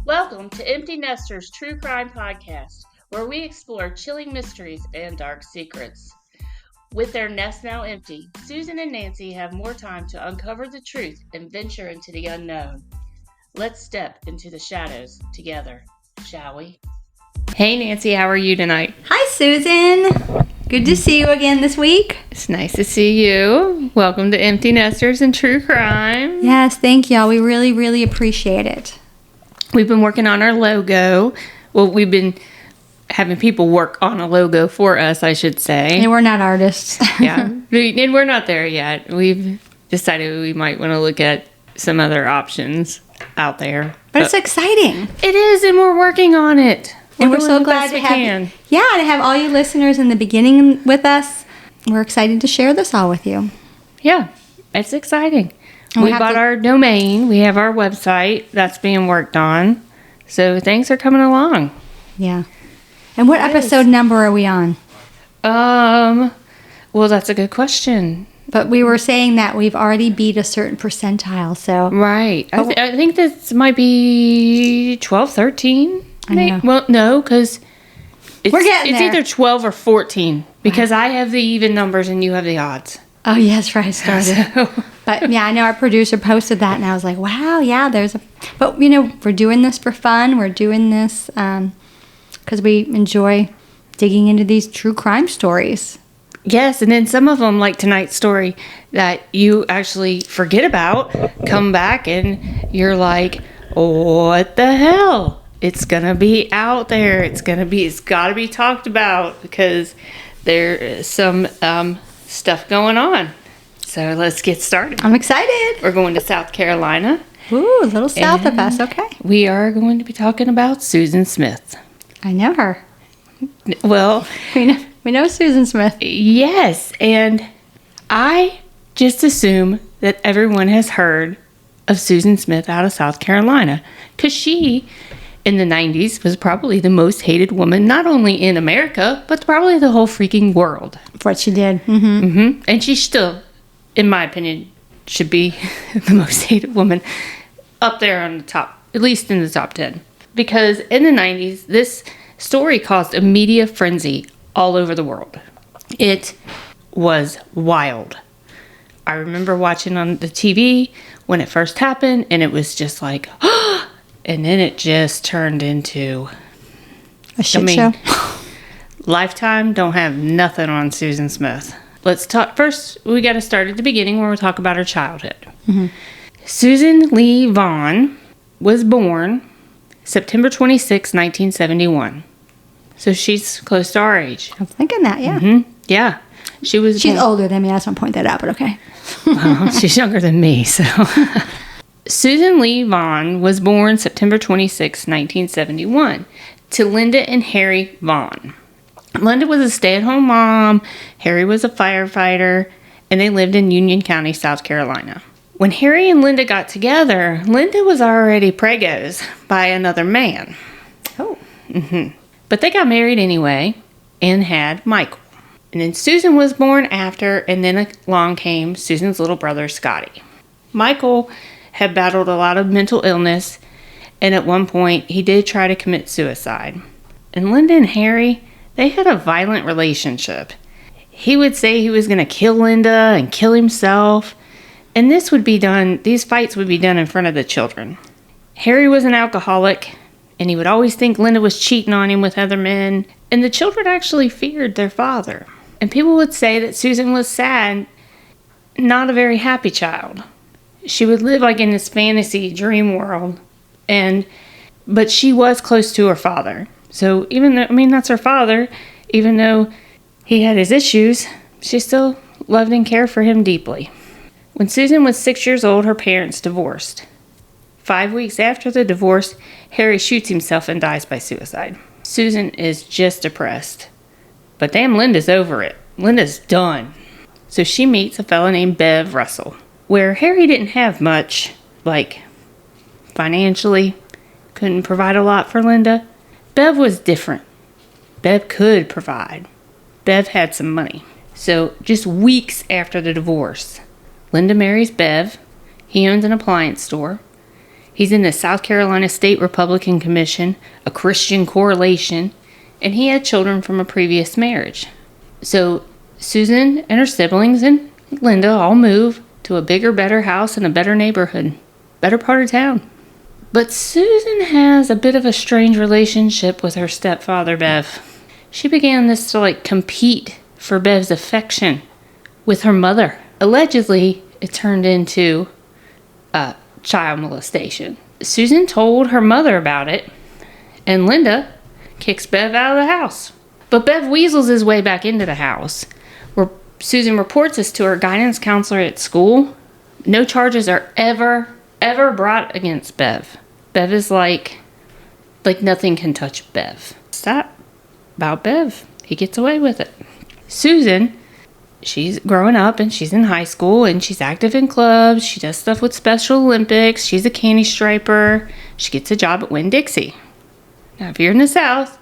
Welcome to Empty Nesters True Crime Podcast, where we explore chilling mysteries and dark secrets. With their nest now empty, Susan and Nancy have more time to uncover the truth and venture into the unknown. Let's step into the shadows together, shall we? Hey Nancy, how are you tonight? Hi Susan! Good to see you again this week. It's nice to see you. Welcome to Empty Nesters and True Crime. Yes, thank y'all. We really appreciate it. We've been working on our logo. Well, we've been having people work on a logo for us, I should say. And we're not artists. Yeah, and we're not there yet. We've decided we might want to look at some other options out there. But it's exciting. It is, and we're working on it. And we're so glad to have all you listeners in the beginning with us. We're excited to share this all with you. Yeah, it's exciting. We bought our domain. We have our website that's being worked on. So things are coming along. Yeah. And what episode number are we on? Well, that's a good question. But we were saying that we've already beat a certain percentile, so. Right. I think this might be 12, 13. I know. Well, no, because it's either 12 or 14. Because I have the even numbers and you have the odds. Oh, yes, right, I started. But, yeah, I know our producer posted that, and I was like, wow, yeah, But, we're doing this for fun. We're doing this because we enjoy digging into these true crime stories. Yes, and then some of them, like tonight's story, that you actually forget about, come back, and you're like, what the hell? It's going to be out there. It's got to be talked about because there is some stuff going on. So let's get started. I'm excited. We're going to South Carolina. Ooh, a little south of us. Okay. We are going to be talking about Susan Smith. I know her. Well, we know Susan Smith. Yes, and I just assume that everyone has heard of Susan Smith out of South Carolina because she, in the 90s, was probably the most hated woman, not only in America, but probably the whole freaking world. For what she did. Mm-hmm. Mm-hmm. And she still, in my opinion, should be the most hated woman up there on the top, at least in the top 10. Because in the 90s, this story caused a media frenzy all over the world. It was wild. I remember watching on the TV when it first happened, and it was just like, and then it just turned into a shit show. Lifetime don't have nothing on Susan Smith. Let's talk first. We got to start at the beginning where we talk about her childhood. Mm-hmm. Susan Lee Vaughn was born September 26, 1971. So she's close to our age. I'm thinking that, yeah. Mm-hmm. Yeah. She's older than me. I just want to point that out, but okay. Well, she's younger than me, so. Susan Lee Vaughn was born September 26, 1971, to Linda and Harry Vaughn. Linda was a stay-at-home mom, Harry was a firefighter, and they lived in Union County, South Carolina. When Harry and Linda got together, Linda was already pregos by another man. Oh. Mm-hmm. But they got married anyway and had Michael. And then Susan was born after, and then along came Susan's little brother, Scotty. Michael had battled a lot of mental illness, and at one point, he did try to commit suicide. And Linda and Harry, they had a violent relationship. He would say he was going to kill Linda and kill himself, and these fights would be done in front of the children. Harry was an alcoholic, and he would always think Linda was cheating on him with other men, and the children actually feared their father. And people would say that Susan was sad, not a very happy child. She would live like in this fantasy dream world, but she was close to her father. So even though, that's her father, even though he had his issues, she still loved and cared for him deeply. When Susan was 6 years old, her parents divorced. 5 weeks after the divorce, Harry shoots himself and dies by suicide. Susan is just depressed. But damn, Linda's over it. Linda's done. So she meets a fella named Bev Russell, where Harry didn't have much, like financially, couldn't provide a lot for Linda. Bev was different. Bev could provide. Bev had some money. So just weeks after the divorce, Linda marries Bev. He owns an appliance store. He's in the South Carolina State Republican Commission, a Christian correlation, and he had children from a previous marriage. So Susan and her siblings and Linda all move to a bigger, better house in a better neighborhood, better part of town. But Susan has a bit of a strange relationship with her stepfather, Bev. She began this to compete for Bev's affection with her mother. Allegedly, it turned into child molestation. Susan told her mother about it, and Linda kicks Bev out of the house. But Bev weasels his way back into the house, where Susan reports this to her guidance counselor at school. No charges are ever brought against Bev. Bev is like nothing can touch Bev. It's that about Bev. He gets away with it. Susan, she's growing up and she's in high school and she's active in clubs. She does stuff with Special Olympics. She's a candy striper. She gets a job at Winn-Dixie. Now, if you're in the South,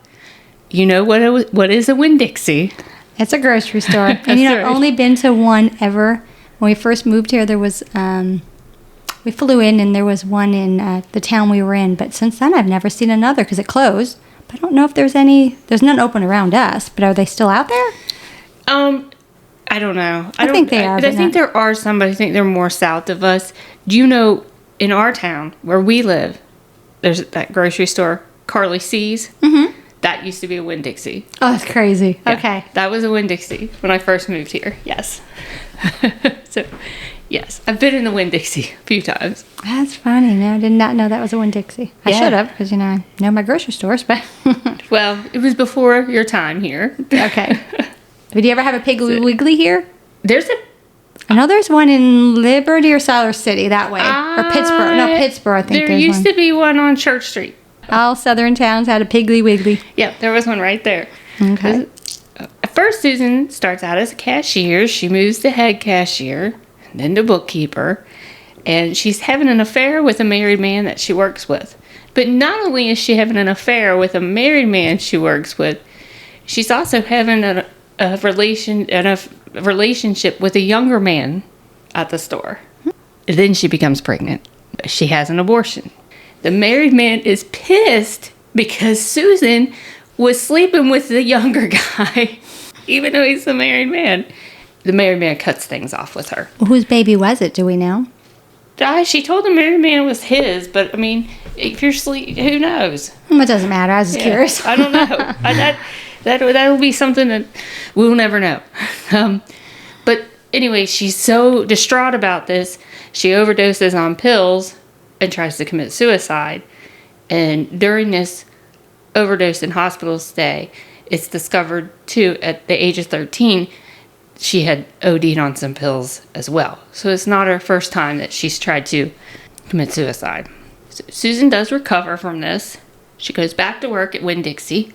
you know what is a Winn-Dixie. It's a grocery store. And I've only been to one ever. When we first moved here, there was, we flew in and there was one in the town we were in. But since then, I've never seen another because it closed. But I don't know if there's none open around us. But are they still out there? I don't know. I think they are. I think there are some, but I think they're more south of us. Do you know, in our town, where we live, there's that grocery store, Carly C's? Mm-hmm. That used to be a Winn-Dixie. Oh, that's crazy. Yeah, okay. That was a Winn-Dixie when I first moved here. Yes. So, yes. I've been in the Winn-Dixie a few times. That's funny. No, I did not know that was a Winn-Dixie. I should have, because, I know my grocery stores, but... Well, it was before your time here. Okay. Did you ever have a Piggly Wiggly here? I know there's one in Liberty or Siler City, that way. Or Pittsburgh. No, Pittsburgh, I think there used to be one on Church Street. All southern towns had a Piggly Wiggly. Yeah, there was one right there. Okay. At first, Susan starts out as a cashier. She moves to head cashier, then to bookkeeper. And she's having an affair with a married man that she works with. But not only is she having an affair with a married man she works with, she's also having a relationship with a younger man at the store. Then she becomes pregnant. She has an abortion. The married man is pissed because Susan was sleeping with the younger guy, even though he's the married man. The married man cuts things off with her. Well, whose baby was it? Do we know? She told the married man it was his, but I mean, if you're who knows? It doesn't matter. I was just curious. I don't know. That will be something that we'll never know. But anyway, she's so distraught about this, she overdoses on pills and tries to commit suicide. And during this overdose and hospital stay, it's discovered too at the age of 13 she had OD'd on some pills as well. So it's not her first time that she's tried to commit suicide. So Susan does recover from this. She goes back to work at Winn-Dixie.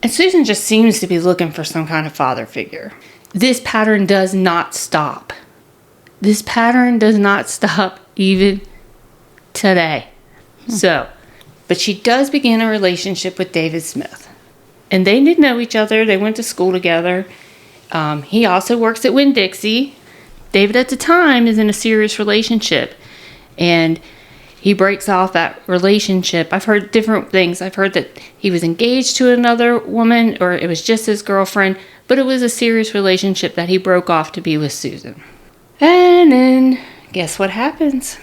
And Susan just seems to be looking for some kind of father figure. This pattern does not stop. This pattern does not stop even today. But she does begin a relationship with David Smith. And they didn't know each other. They went to school together. He also works at Winn-Dixie. David at the time is in a serious relationship. And he breaks off that relationship. I've heard different things. I've heard that he was engaged to another woman, or it was just his girlfriend, but it was a serious relationship that he broke off to be with Susan. And then, guess what happens?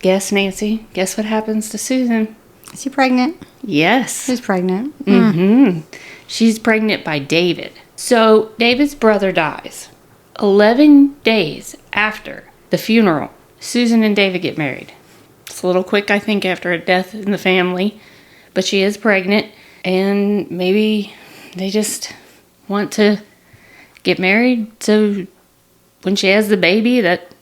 Guess, Nancy. Guess what happens to Susan? Is she pregnant? Yes. She's pregnant. Mm-hmm. She's pregnant by David. So, David's brother dies. 11 days after the funeral, Susan and David get married. It's a little quick, I think, after a death in the family. But she is pregnant, and maybe they just want to get married so when she has the baby that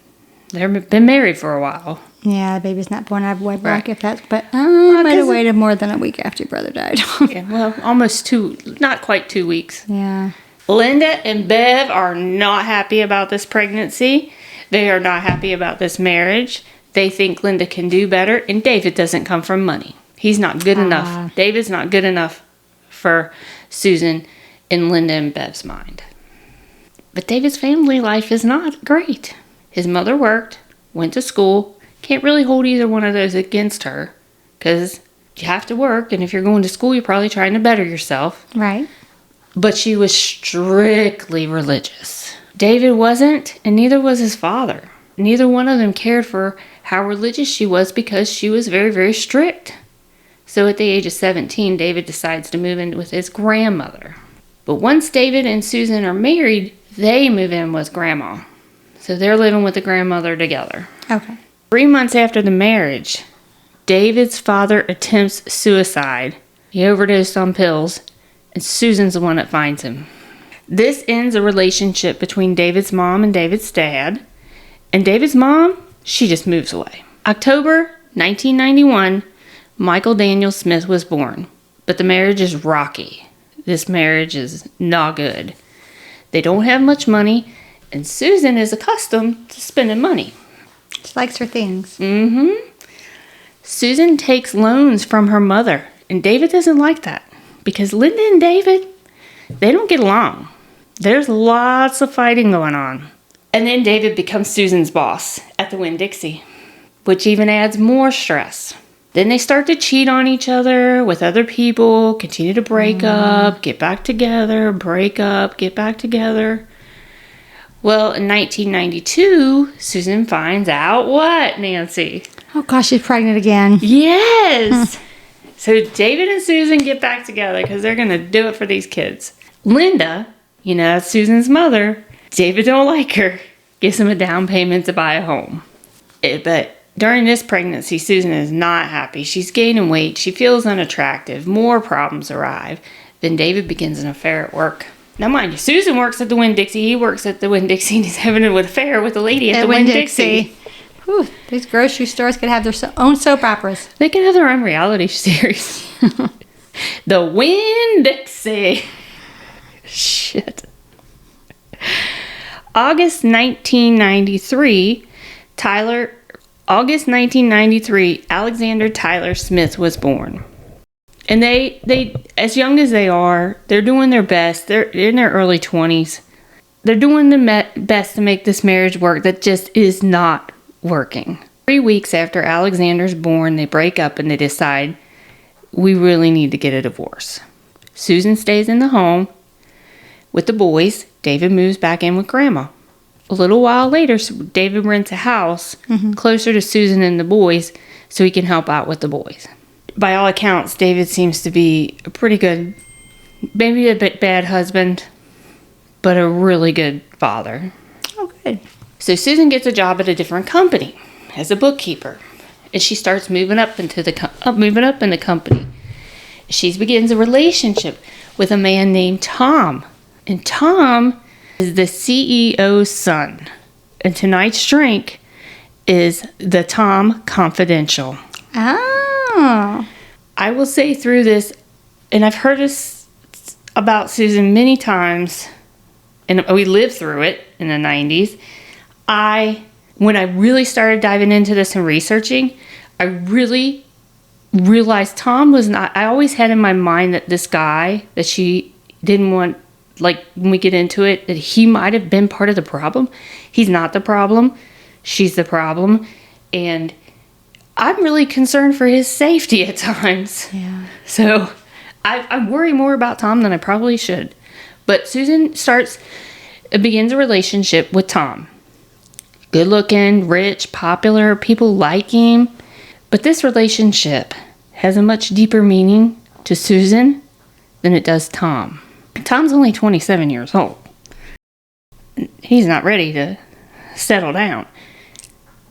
they've been married for a while. Yeah, the baby's not born out of wedlock, if that's... But I might have waited more than a week after your brother died. Yeah, well, almost not quite 2 weeks. Yeah. Linda and Bev are not happy about this pregnancy. They are not happy about this marriage. They think Linda can do better, and David doesn't come from money. He's not good enough. David's not good enough for Susan in Linda and Bev's mind. But David's family life is not great. His mother worked, went to school, Can't really hold either one of those against her because you have to work, and if you're going to school, you're probably trying to better yourself. Right. But she was strictly religious. David wasn't, and neither was his father. Neither one of them cared for how religious she was because she was very, very strict. So at the age of 17, David decides to move in with his grandmother. But once David and Susan are married, they move in with Grandma. So they're living with the grandmother together. Okay. 3 months after the marriage, David's father attempts suicide. He overdosed on pills, and Susan's the one that finds him. This ends a relationship between David's mom and David's dad. And David's mom, she just moves away. October 1991, Michael Daniel Smith was born. But the marriage is rocky. This marriage is not good. They don't have much money, and Susan is accustomed to spending money. She likes her things. Susan takes loans from her mother, and David doesn't like that because Linda and David, they don't get along. There's lots of fighting going on. And then David becomes Susan's boss at the Winn-Dixie, which even adds more stress. Then they start to cheat on each other with other people, continue to break up, get back together, break up, get back together. Well, in 1992, Susan finds out what, Nancy? Oh, gosh, she's pregnant again. Yes! So David and Susan get back together because they're going to do it for these kids. Linda, that's Susan's mother. David don't like her. Gives him a down payment to buy a home. But during this pregnancy, Susan is not happy. She's gaining weight. She feels unattractive. More problems arrive. Then David begins an affair at work. Now, mind you, Susan works at the Winn-Dixie. He works at the Winn-Dixie, and he's having an affair with a lady at the Winn-Dixie. Whew, these grocery stores could have their own soap operas. They can have their own reality series. The Winn-Dixie. Shit. August 1993, Alexander Tyler Smith was born. And they, as young as they are, they're doing their best. They're in their early 20s. They're doing the best to make this marriage work that just is not working. 3 weeks after Alexander's born, they break up and they decide, we really need to get a divorce. Susan stays in the home with the boys. David moves back in with Grandma. A little while later, David rents a house closer to Susan and the boys so he can help out with the boys. By all accounts, David seems to be a pretty good, maybe a bit bad husband, but a really good father. Oh, good. So Susan gets a job at a different company as a bookkeeper, and she starts moving up in the company. She begins a relationship with a man named Tom, and Tom is the CEO's son. And tonight's drink is the Tom Confidential. Oh. I will say through this, and I've heard this about Susan many times, and we lived through it in the 90s. When I really started diving into this and researching, I really realized Tom was not, I always had in my mind that this guy that she didn't want, like when we get into it, that he might have been part of the problem. He's not the problem. She's the problem. And I'm really concerned for his safety at times. Yeah. So I worry more about Tom than I probably should. But Susan begins a relationship with Tom. Good looking, rich, popular, people like him. But this relationship has a much deeper meaning to Susan than it does Tom. Tom's only 27 years old. He's not ready to settle down.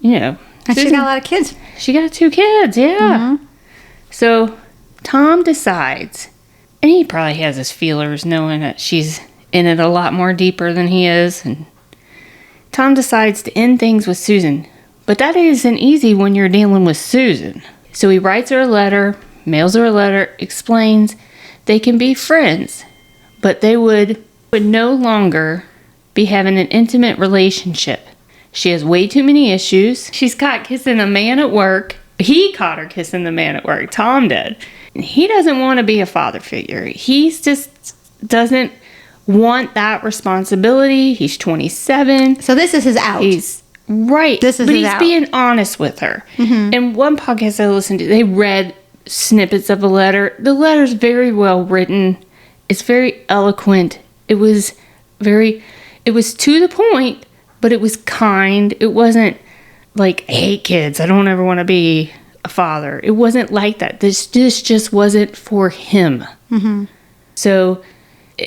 And she got a lot of kids. She got 2 kids, yeah. So Tom decides, and he probably has his feelers knowing that she's in it a lot more deeper than he is. And Tom decides to end things with Susan. But that isn't easy when you're dealing with Susan. So he writes her a letter, mails her a letter, explains they can be friends, but they would no longer be having an intimate relationship. She has way too many issues. She's caught kissing a man at work. He caught her kissing the man at work. Tom did. And he doesn't want to be a father figure. He just doesn't want that responsibility. He's 27. So this is his out. Right. This is but it he's out. being honest with her. And one podcast I listened to, they read snippets of a letter. The letter's very well written. It's very eloquent. It was to the point, but it was kind. It wasn't like, I hate kids. I don't ever want to be a father. It wasn't like that. This just wasn't for him. So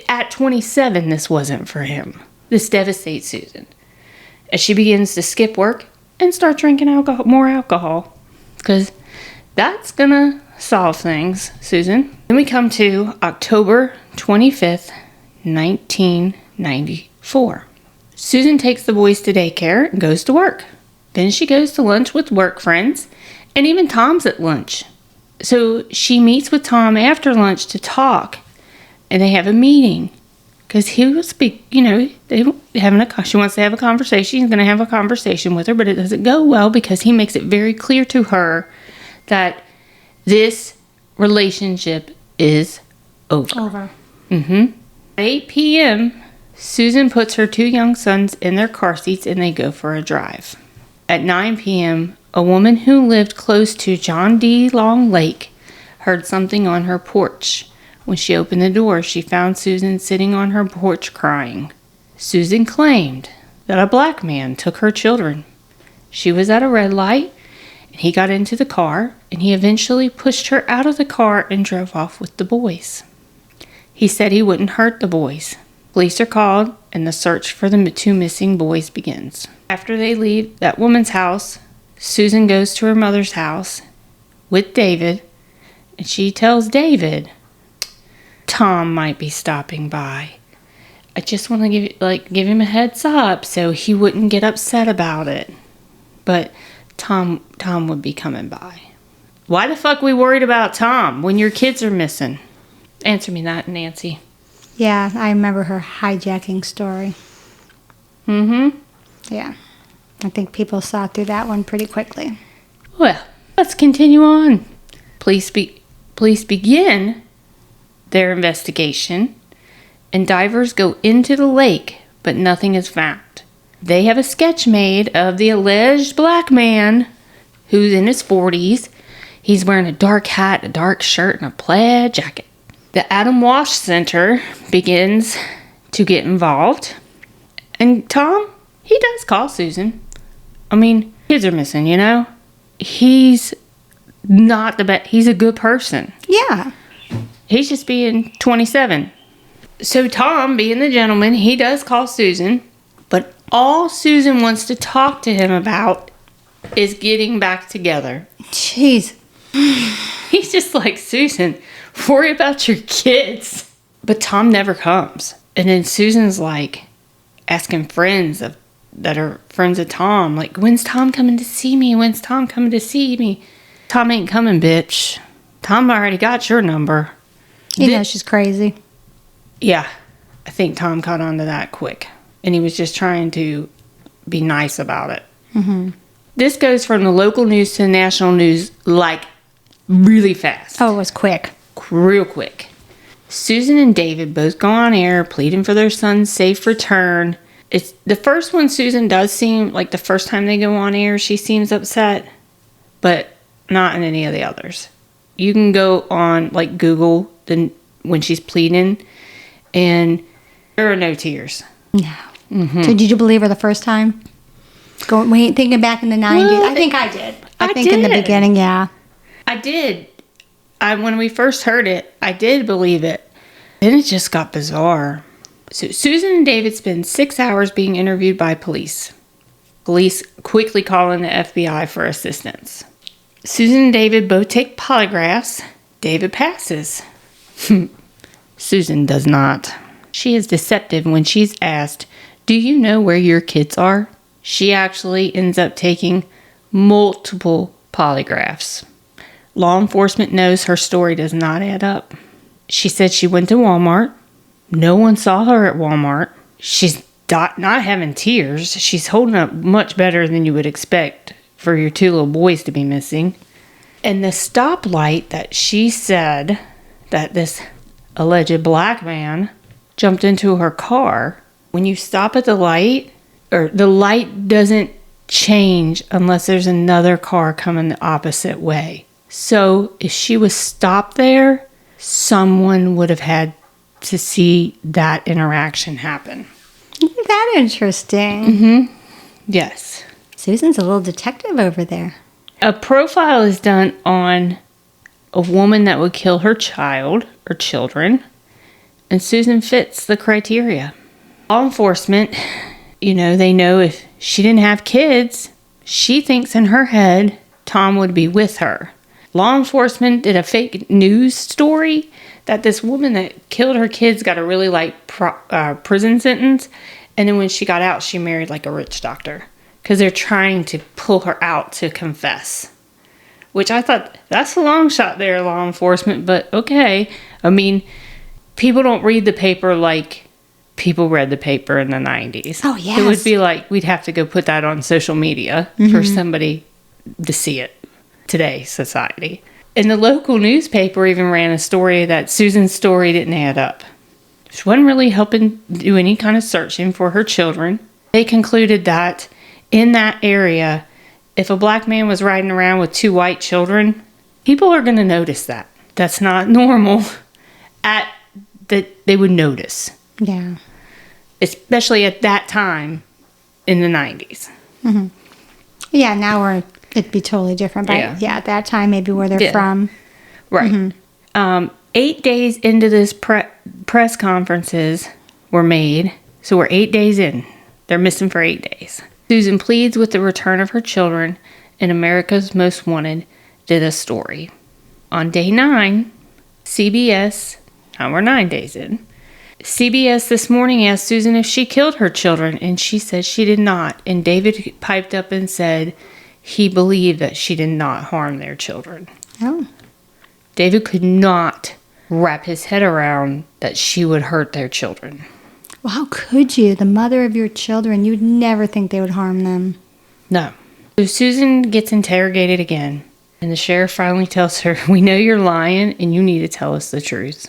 at 27, this wasn't for him. This devastates Susan as she begins to skip work and start drinking more alcohol, because that's gonna solve things, Susan. Then we come to October 25th, 1994. Susan takes the boys to daycare and goes to work. Then she goes to lunch with work friends, and even Tom's at lunch. So she meets with Tom after lunch to talk, and they have a meeting. Because he will speak, she wants to have a conversation. He's going to have a conversation with her, but it doesn't go well because he makes it very clear to her that this relationship is over. At 8 p.m., Susan puts her 2 young sons in their car seats and they go for a drive. At 9 p.m., a woman who lived close to John D. Long Lake heard something on her porch. When she opened the door, she found Susan sitting on her porch crying. Susan claimed that a black man took her children. She was at a red light, and he got into the car, and he eventually pushed her out of the car and drove off with the boys. He said he wouldn't hurt the boys. Police are called, and the search for the 2 missing boys begins. After they leave that woman's house, Susan goes to her mother's house with David, and she tells David, Tom might be stopping by. I just want to give him a heads up so he wouldn't get upset about it. But Tom would be coming by. Why the fuck we worried about Tom when your kids are missing? Answer me that, Nancy. Yeah, I remember her hijacking story. Yeah. I think people saw through that one pretty quickly. Well, let's continue on. Police begin their investigation, and divers go into the lake, but nothing is found. They have a sketch made of the alleged black man who's in his 40s. He's wearing a dark hat, a dark shirt, and a plaid jacket. The Adam Walsh Center begins to get involved, and Tom, he does call Susan. I mean, kids are missing, He's not the best. He's a good person. Yeah. He's just being 27. So Tom, being the gentleman, he does call Susan, but all Susan wants to talk to him about is getting back together. Jeez. He's just like, Susan, worry about your kids. But Tom never comes. And then Susan's like asking friends that are friends of Tom, like, when's Tom coming to see me? When's Tom coming to see me? Tom ain't coming, bitch. Tom already got your number. She's crazy. Yeah, I think Tom caught on to that quick. And he was just trying to be nice about it. This goes from the local news to the national news, like, really fast. Oh, it was quick. Real quick. Susan and David both go on air, pleading for their son's safe return. It's the first one. Susan does seem like the first time they go on air, she seems upset, but not in any of the others. You can go on, like, Google when she's pleading, and there are no tears. No. So did you believe her the first time? Thinking back in the 90s. Well, I think I did. I think did. in the beginning, yeah. I did. When we first heard it, I did believe it. Then it just got bizarre. So Susan and David spend 6 hours being interviewed by police. Police quickly call in the FBI for assistance. Susan and David both take polygraphs. David passes. Susan does not. She is deceptive when she's asked, do you know where your kids are? She actually ends up taking multiple polygraphs. Law enforcement knows her story does not add up. She said she went to Walmart. No one saw her at Walmart. She's not having tears. She's holding up much better than you would expect for your 2 little boys to be missing. And the stoplight that she said that this alleged black man jumped into her car, when you stop at the light, or the light doesn't change unless there's another car coming the opposite way. So if she was stopped there, someone would have had to see that interaction happen. Isn't that interesting? Yes. Susan's a little detective over there. A profile is done on a woman that would kill her child or children, and Susan fits the criteria. Law enforcement, they know if she didn't have kids, she thinks in her head Tom would be with her. Law enforcement did a fake news story that this woman that killed her kids got a really light prison sentence, and then when she got out, she married like a rich doctor because they're trying to pull her out to confess. Which I thought, that's a long shot there, law enforcement, but okay. I mean, people don't read the paper like people read the paper in the 90s. Oh, yes. It would be like we'd have to go put that on social media for somebody to see it. Today's society. And the local newspaper even ran a story that Susan's story didn't add up. She wasn't really helping do any kind of searching for her children. They concluded that in that area, if a black man was riding around with 2 white children, people are going to notice that. That's not normal. That they would notice. Yeah. Especially at that time in the 90s. Yeah, now it'd be totally different. But yeah, at that time, maybe where they're from. Right. 8 days into this press conferences were made. So we're 8 days in. They're missing for 8 days. Susan pleads with the return of her children, and America's Most Wanted did a story. On day 9, CBS, now we're 9 days in, CBS this morning asked Susan if she killed her children, and she said she did not. And David piped up and said he believed that she did not harm their children. Oh. David could not wrap his head around that she would hurt their children. Well, how could you? The mother of your children, you'd never think they would harm them. No. So Susan gets interrogated again, and the sheriff finally tells her, "We know you're lying, and you need to tell us the truth."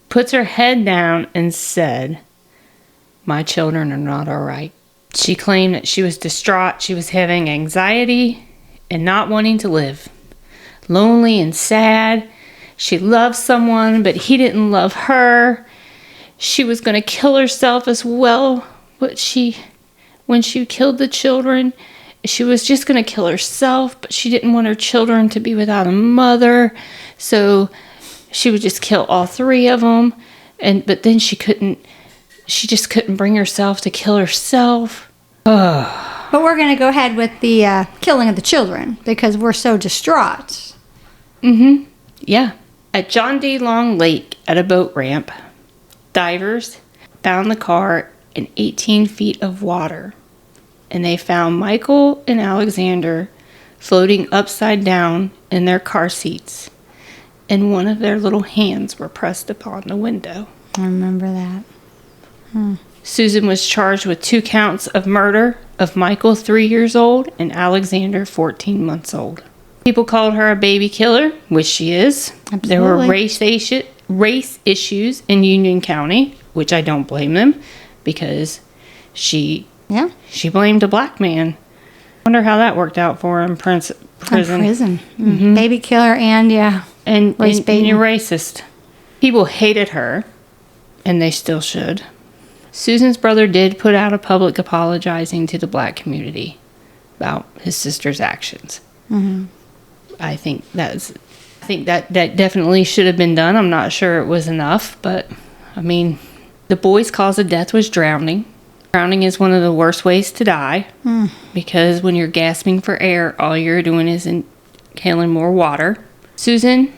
Puts her head down and said, "My children are not all right." She claimed that she was distraught. She was having anxiety and not wanting to live. Lonely and sad. She loved someone, but he didn't love her. She was going to kill herself as well. When she killed the children, she was just going to kill herself, but she didn't want her children to be without a mother. So she would just kill all 3 of them. But then she just couldn't bring herself to kill herself. But we're going to go ahead with the killing of the children because we're so distraught. Yeah. At John D. Long Lake at a boat ramp, divers found the car in 18 feet of water. And they found Michael and Alexander floating upside down in their car seats. And one of their little hands were pressed upon the window. I remember that. Susan was charged with 2 counts of murder of Michael, 3 years old, and Alexander, 14 months old. People called her a baby killer, which she is. Absolutely. There were race issues in Union County, which I don't blame them, because she blamed a black man. Wonder how that worked out for her in prison. Baby killer and and you're racist. People hated her, and they still should. Susan's brother did put out a public apologizing to the black community about his sister's actions. I think that definitely should have been done. I'm not sure it was enough, but I mean, the boy's cause of death was drowning. Drowning is one of the worst ways to die because when you're gasping for air, all you're doing is inhaling more water. Susan,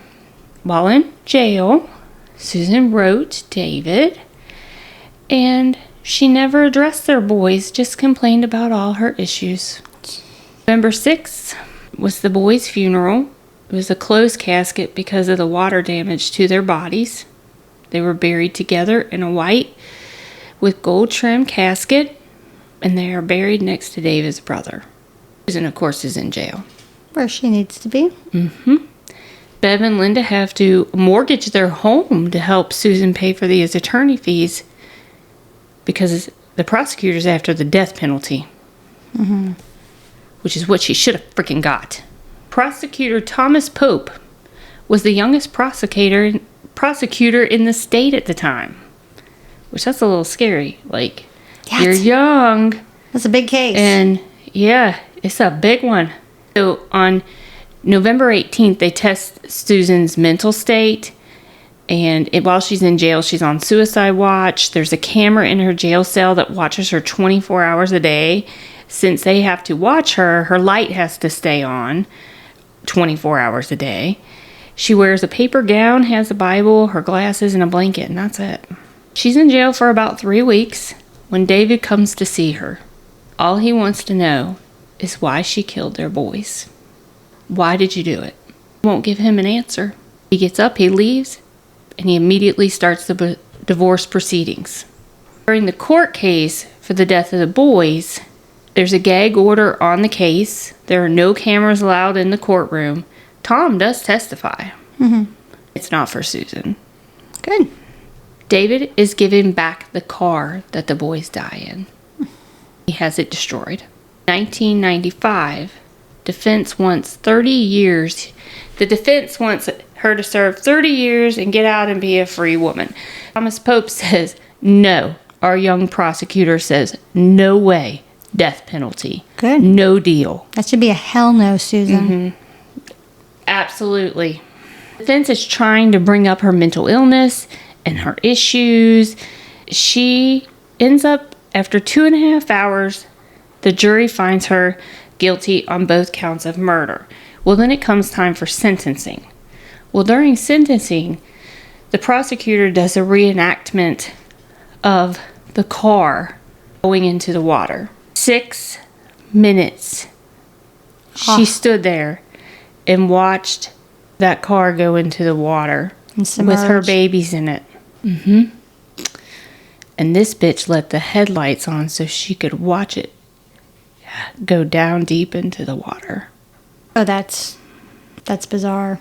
while in jail, Susan wrote David, and she never addressed their boys, just complained about all her issues. November 6th was the boys' funeral. It was a closed casket because of the water damage to their bodies. They were buried together in a white with gold trim casket, and they are buried next to David's brother. Susan, of course, is in jail. Where she needs to be. Bev and Linda have to mortgage their home to help Susan pay for these attorney fees because the prosecutor's after the death penalty. which is what she should have freaking got. Prosecutor Thomas Pope was the youngest prosecutor in the state at the time, which that's a little scary. Like, you're young. That's a big case. And yeah, it's a big one. So on November 18th, they test Susan's mental state. And while she's in jail, she's on suicide watch. There's a camera in her jail cell that watches her 24 hours a day. Since they have to watch her, her light has to stay on 24 hours a day. She wears a paper gown, has a Bible, her glasses, and a blanket, and that's it. She's in jail for about 3 weeks when David comes to see her. All he wants to know is why she killed their boys. Why did you do it? Won't give him an answer. He gets up, he leaves, and he immediately starts the divorce proceedings. During the court case for the death of the boys, there's a gag order on the case. There are no cameras allowed in the courtroom. Tom does testify. Mm-hmm. It's not for Susan. Good. David is giving back the car that the boys die in. He has it destroyed. 1995, defense wants 30 years. The defense wants her to serve 30 years and get out and be a free woman. Thomas Pope says, no. Our young prosecutor says, no way. Death penalty. Good. No deal. That should be a hell no, Susan. Mm-hmm. Absolutely. The defense is trying to bring up her mental illness and her issues. She ends up, after 2.5 hours, the jury finds her guilty on both counts of murder. Well, then it comes time for sentencing. Well, during sentencing, the prosecutor does a reenactment of the car going into the water. 6 minutes. She stood there and watched that car go into the water with her babies in it. Mm-hmm. And this bitch let the headlights on so she could watch it go down deep into the water. Oh, that's bizarre.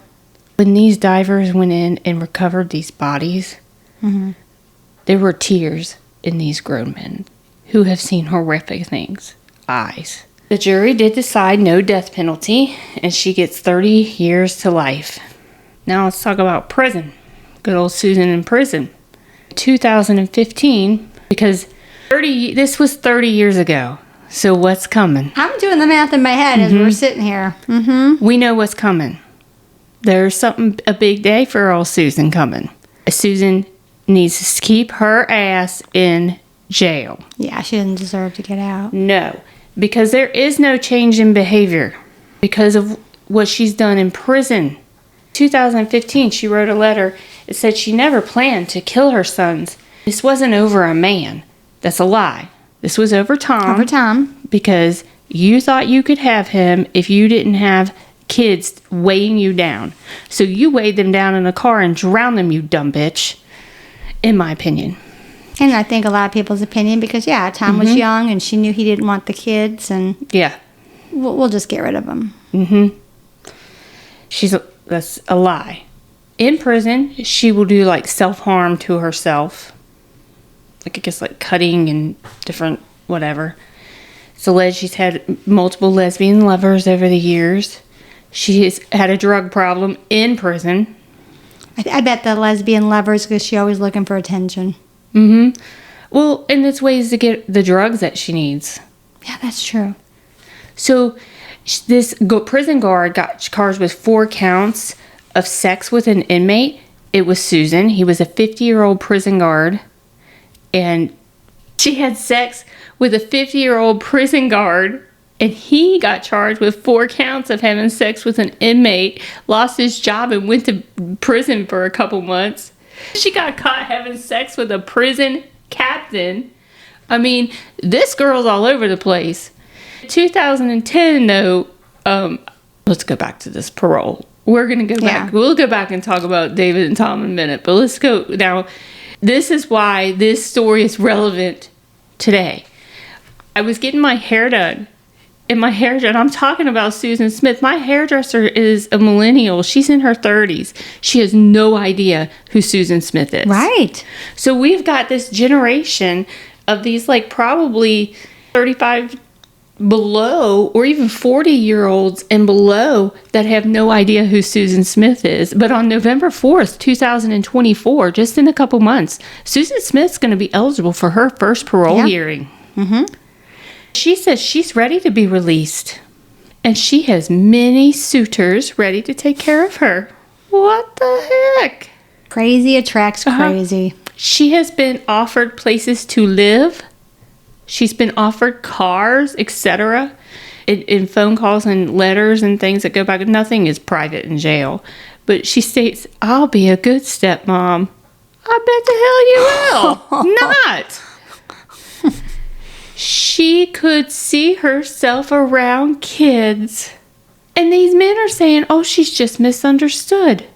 When these divers went in and recovered these bodies, mm-hmm. there were tears in these grown men who have seen horrific things. Eyes. The jury did decide no death penalty, and she gets 30 years to life. Now let's talk about prison. Good old Susan in prison. 2015, because this was 30 years ago. So what's coming? I'm doing the math in my head as we're sitting here. Mm-hmm. We know what's coming. There's a big day for old Susan coming. Susan needs to keep her ass in jail. Yeah, she doesn't deserve to get out. No, because there is no change in behavior because of what she's done in prison. 2015, she wrote a letter. It said she never planned to kill her sons. This wasn't over a man. That's a lie. This was over Tom. Over Tom. Because you thought you could have him if you didn't have kids weighing you down. So you weighed them down in a car and drowned them, you dumb bitch. In my opinion. And I think a lot of people's opinion because, yeah, Tom was young and she knew he didn't want the kids. And yeah. We'll just get rid of them. Mm-hmm. That's a lie. In prison, she will do like self-harm to herself. Like, I guess, like cutting and different whatever. It's alleged she's had multiple lesbian lovers over the years. She has had a drug problem in prison. I bet the lesbian lovers because she's always looking for attention. Mm-hmm. Well, and it's ways to get the drugs that she needs. Yeah, that's true. So this prison guard got charged with 4 counts of sex with an inmate. It was Susan. He was a 50-year-old prison guard. And she had sex with a 50-year-old prison guard. And he got charged with 4 counts of having sex with an inmate, lost his job, and went to prison for a couple months. She got caught having sex with a prison captain. I mean, this girl's all over the place. 2010, though, let's go back to this parole. We're going to go back. We'll go back and talk about David and Tom in a minute. But let's go. Now, this is why this story is relevant today. I was getting my hair done. And I'm talking about Susan Smith. My hairdresser is a millennial. She's in her 30s. She has no idea who Susan Smith is. Right. So we've got this generation of these, like, probably 35 below, or even 40-year-olds and below, that have no idea who Susan Smith is. But on November 4th, 2024, just in a couple months, Susan Smith's going to be eligible for her first parole hearing. She says she's ready to be released, and she has many suitors ready to take care of her. What the heck? Crazy attracts crazy. She has been offered places to live. She's been offered cars, etc. In phone calls and letters and things that go back. Nothing is private in jail. But she states, I'll be a good stepmom. I bet the hell you will. Not. She could see herself around kids. And these men are saying, oh, she's just misunderstood.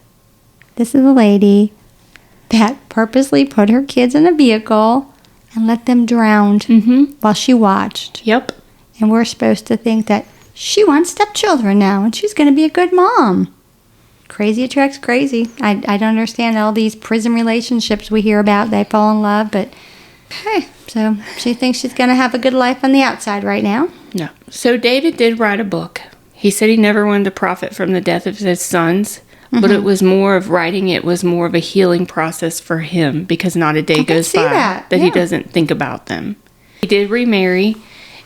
This is a lady that purposely put her kids in a vehicle and let them drown while she watched. Yep. And we're supposed to think that she wants stepchildren now and she's going to be a good mom. Crazy attracts crazy. I don't understand all these prison relationships we hear about. They fall in love, but hey, so she thinks she's going to have a good life on the outside right now. No. So David did write a book. He said he never wanted to profit from the death of his sons, but it was more of writing. It was more of a healing process for him, because not a day goes by that he doesn't think about them. He did remarry,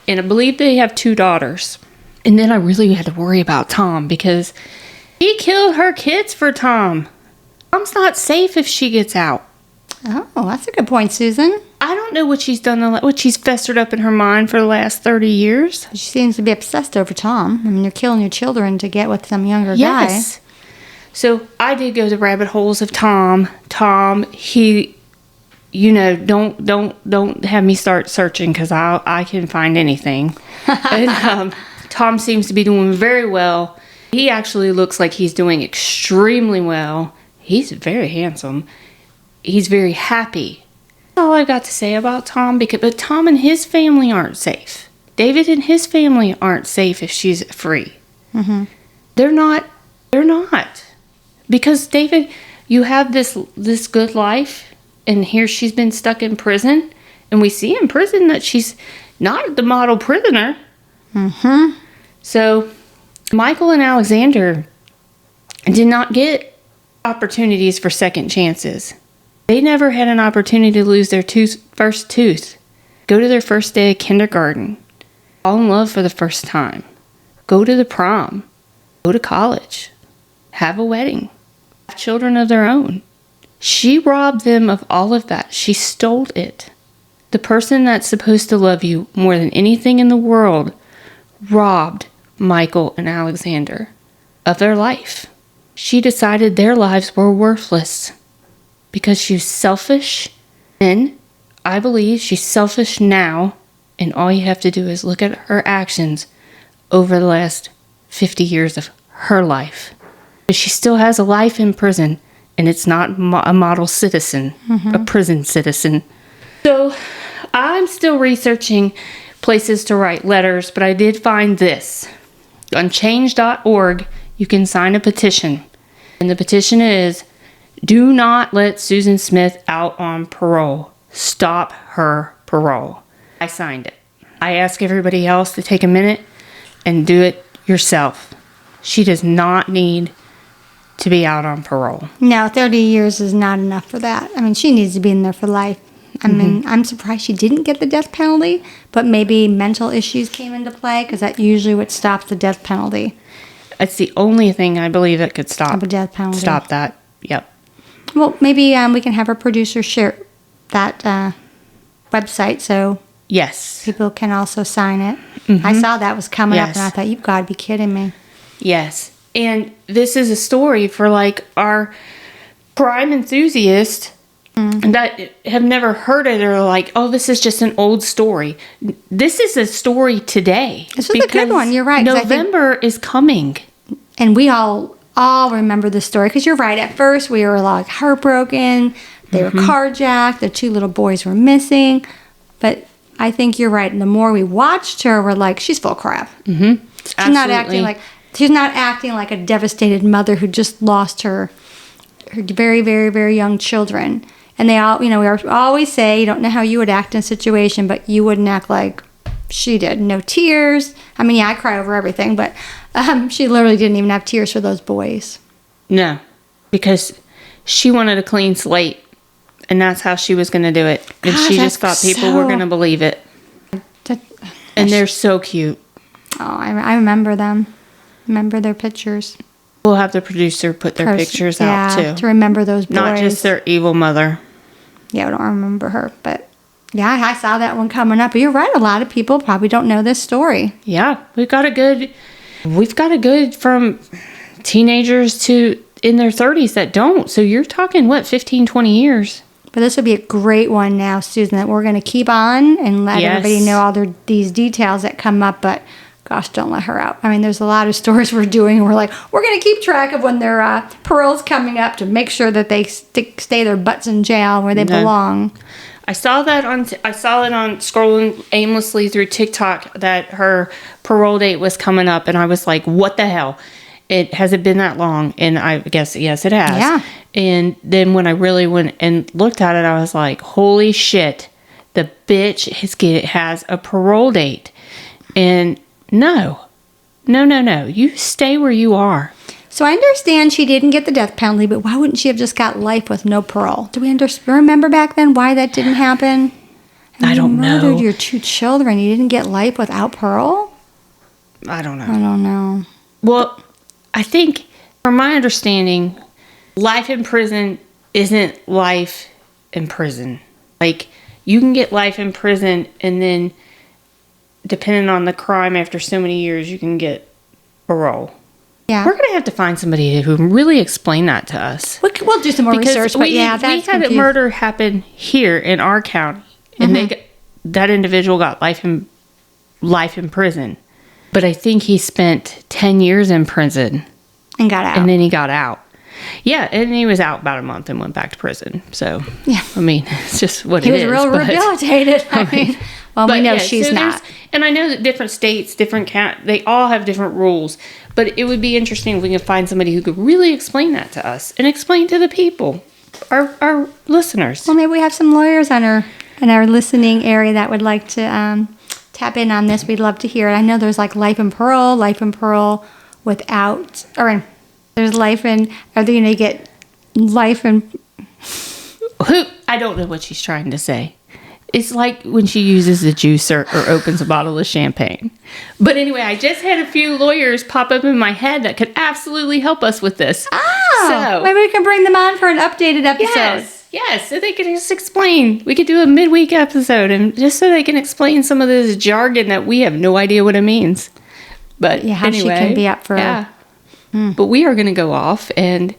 and I believe they have 2 daughters. And then I really had to worry about Tom, because he killed her kids for Tom. Tom's not safe if she gets out. Oh, that's a good point, Susan. I don't know what she's done, what she's festered up in her mind for the last 30 years. She seems to be obsessed over Tom. I mean, you're killing your children to get with some younger guy. So I did go the rabbit holes of Tom. Tom, he, don't have me start searching, because I can find anything. And, Tom seems to be doing very well. He actually looks like he's doing extremely well. He's very handsome. He's very happy. That's all I've got to say about Tom. But Tom and his family aren't safe. David and his family aren't safe if she's free. They're not. Because David, you have this good life, and here she's been stuck in prison, and we see in prison that she's not the model prisoner. So Michael and Alexander did not get opportunities for second chances. They never had an opportunity to lose their first tooth, go to their first day of kindergarten, fall in love for the first time, go to the prom, go to college, have a wedding, have children of their own. She robbed them of all of that. She stole it. The person that's supposed to love you more than anything in the world robbed Michael and Alexander of their life. She decided their lives were worthless because she's selfish. And I believe she's selfish now. And all you have to do is look at her actions over the last 50 years of her life. But she still has a life in prison, and it's not a model citizen, a prison citizen. So I'm still researching places to write letters, but I did find this. On change.org, you can sign a petition. And the petition is, do not let Susan Smith out on parole. Stop her parole. I signed it. I ask everybody else to take a minute and do it yourself. She does not need to be out on parole. No, 30 years is not enough for that. I mean, she needs to be in there for life. I mean, I'm surprised she didn't get the death penalty, but maybe mental issues came into play, because that's usually what stops the death penalty. It's the only thing I believe that could stop a death penalty. Stop that. Yep. Well, maybe we can have our producer share that website so yes, people can also sign it. I saw that was coming up, and I thought, you've got to be kidding me. Yes. And this is a story for like our crime enthusiasts that have never heard it, or like, oh, this is just an old story. This is a story today. This is a good one. You're right. November is coming. And we all remember the story, because you're right. At first, we were like heartbroken. They were carjacked. The 2 little boys were missing. But I think you're right. And the more we watched her, we're like, she's full of crap. She's not acting like a devastated mother who just lost her very, very, very young children. And they all, we always say, you don't know how you would act in a situation, but you wouldn't act like She did. No tears. I mean, yeah, I cry over everything, but she literally didn't even have tears for those boys. No, because she wanted a clean slate, and that's how she was going to do it. And Gosh, she just thought people were going to believe it. And they're so cute. Oh, I remember them. Remember their pictures. We'll have the producer put their pictures out, too. To remember those boys. Not just their evil mother. Yeah, I don't remember her, but yeah, I saw that one coming up. But you're right, a lot of people probably don't know this story. Yeah, we've got a good from teenagers to in their 30s that don't. So you're talking, 15, 20 years. But this would be a great one now, Susan, that we're going to keep on and let everybody know all these details that come up. But gosh, don't let her out. I mean, there's a lot of stories we're doing, and we're going to keep track of when their parole's coming up to make sure that they stay their butts in jail where they belong. I saw it on scrolling aimlessly through TikTok that her parole date was coming up, and I was like, what the hell? Hasn't been that long, and I guess, yes, it has. Yeah. And then when I really went and looked at it, I was like, holy shit, the bitch has a parole date. And no, you stay where you are. So I understand she didn't get the death penalty, but why wouldn't she have just got life with no parole? Do we remember back then why that didn't happen? I don't know. You murdered your 2 children. You didn't get life without parole? I don't know. I don't know. Well, I think, from my understanding, life in prison isn't life in prison. Like, you can get life in prison, and then, depending on the crime, after so many years, you can get parole. Yeah. We're going to have to find somebody who can really explain that to us. We'll do some more research, but we had a murder happen here in our county, and that individual got life in prison. But I think he spent 10 years in prison. And got out. And then he got out. Yeah, and he was out about a month and went back to prison. So, yeah. I mean, it's just what it is. He was real rehabilitated. I mean, well, we know she's not. And I know that different states, they all have different rules. But it would be interesting if we could find somebody who could really explain that to us and explain to the people, our listeners. Well, maybe we have some lawyers in our listening area that would like to tap in on this. We'd love to hear it. I know there's like life in parole without, or there's life in, are they going to get life in? I don't know what she's trying to say. It's like when she uses a juicer or opens a bottle of champagne. But anyway, I just had a few lawyers pop up in my head that could absolutely help us with this. Oh, so maybe we can bring them on for an updated episode. Yes, so they can just explain. We could do a midweek episode, and just so they can explain some of this jargon that we have no idea what it means. But yeah, how anyway, she can be up for. Yeah. But we are going to go off, and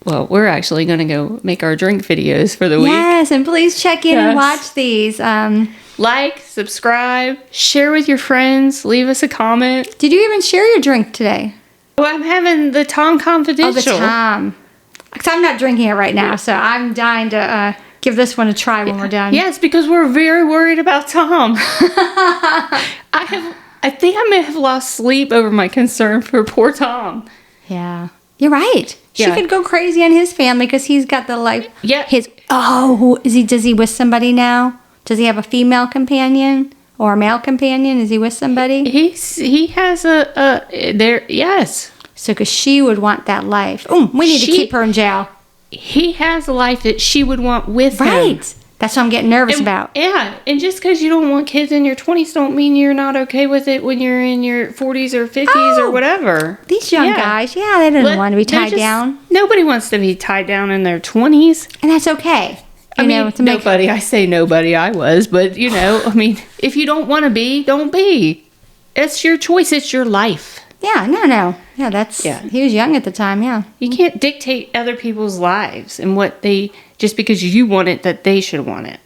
we're actually going to go make our drink videos for the week. Yes, and please check in and watch these. Like, subscribe, share with your friends, leave us a comment. Did you even share your drink today? Oh, I'm having the Tom Confidential. Oh, the Tom. Because I'm not drinking it right now, so I'm dying to give this one a try when we're done. Yes, because we're very worried about Tom. I think I may have lost sleep over my concern for poor Tom. Yeah. You're right. She Yeah. could go crazy on his family because he's got the life. Yeah. Does he with somebody now? Does he have a female companion or a male companion? Is he with somebody? He has yes. So, because she would want that life. Oh, we need to keep her in jail. He has a life that she would want with him. Right. That's what I'm getting nervous about. Yeah, and just because you don't want kids in your 20s don't mean you're not okay with it when you're in your 40s or 50s or whatever. These young guys, they didn't want to be tied down. Nobody wants to be tied down in their 20s. And that's okay. Nobody. I say nobody. I was. But, if you don't want to be, don't be. It's your choice. It's your life. Yeah, no. Yeah, he was young at the time, yeah. You can't dictate other people's lives and just because you want it, that they should want it.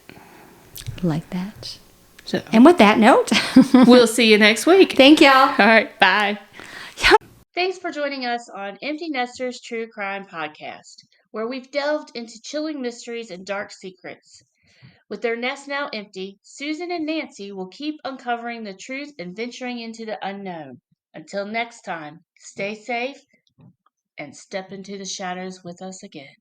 Like that. So, and with that note, we'll see you next week. Thank y'all. All right, bye. Thanks for joining us on Empty Nesters True Crime Podcast, where we've delved into chilling mysteries and dark secrets. With their nest now empty, Susan and Nancy will keep uncovering the truth and venturing into the unknown. Until next time, stay safe and step into the shadows with us again.